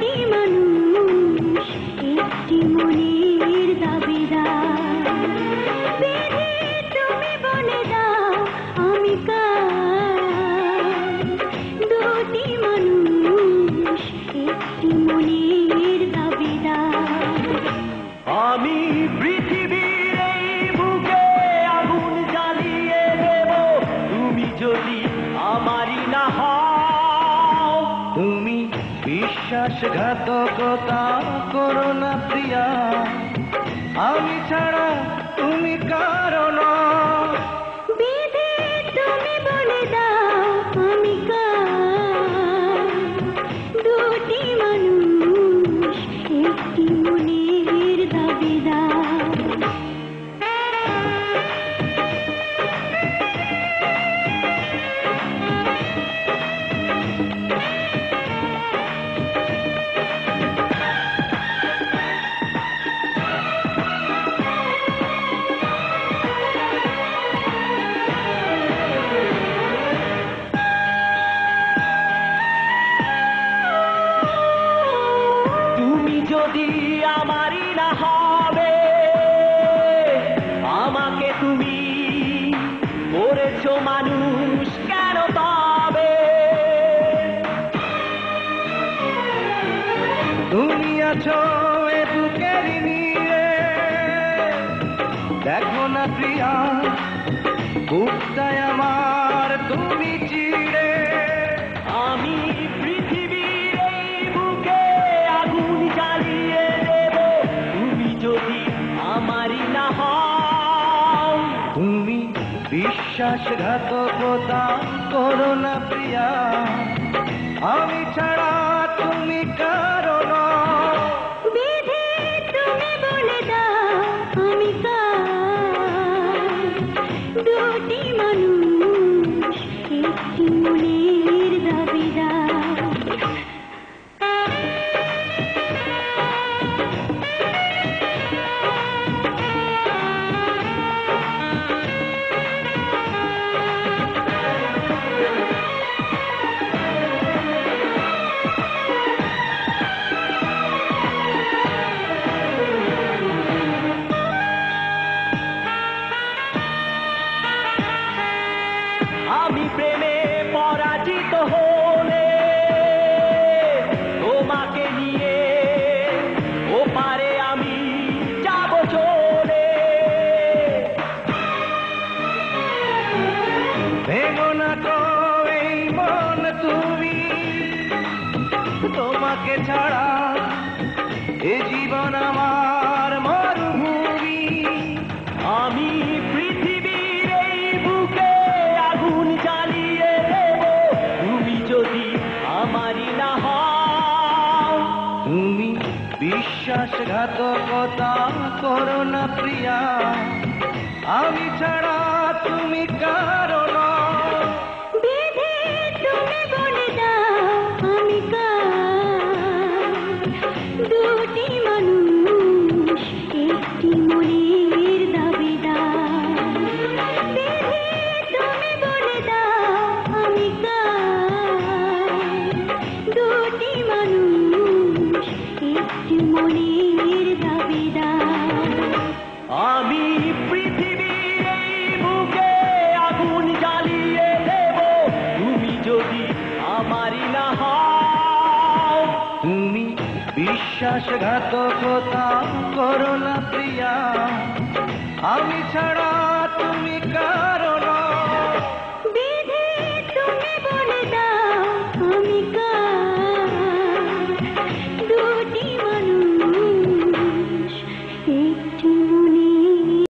দুটি মানুষ একটি মনের দাবিদার। বিধি তুমি বলে দাও আমি কার? দুটি মানুষ একটি মনের দাবিদার। আমি পৃথিবীর এই বুকে আগুন জ্বালিয়ে দেব তুমি যদি আমারই না হও। তুমি বিশ্বাসঘাতকতা করো না প্রিয়া, আমি ছাড়া তুমি কারো না। বিধি তুমি বলে দাও আমি কার? দুটি মানুষ একটি মনের দাবিদার। যদি আমারই না হবে, আমাকে তুমি করেছো মানুষ কেন তবে? তুমি আছো এ বুকের নিয়ে, দেখো না প্রিয়া বুকটায় আমার তুমি চিড়ে। আমি পৃথিবীর এই বুকে আগুন জ্বালিয়ে দেব তুমি যদি আমারই না হও। তুমি বিশ্বাসঘাতকতা করো না প্রিয়া, আমি ছাড়া তুমি কারো না। বিধি তুমি বলে দাও আমি কার? দুটি মানুষ একটি মনের দাবিদার। আমি প্রেমে পরাজিত হলে তোমাকে নিয়ে ওপারে আমি যাব চলে। ভেঙো না তো এই মন তুমি, তোমাকে ছাড়া এ জীবন আমার মরুভূমি। আমি পৃথিবীর এই বুকে আগুন জ্বালিয়ে দেব তুমি যদি আমারই না হও। তুমি বিশ্বাসঘাতকতা করো না প্রিয়া, আমি ছাড়া তুমি কারো না। বিধি তুমি বলে দাও আমি কার? দুটি মানুষ একটি মনের দাবিদার। বিধি তুমি বলে দাও আমি কার? দুটি মানুষ একটি মনের দাবিদার। আমি পৃথিবীর এই বুকে আগুন জ্বালিয়ে দেব তুমি যদি আমারই না হও। তুমি বিশ্বাসঘাতকতা করো না প্রিয়া, আমি ছাড়া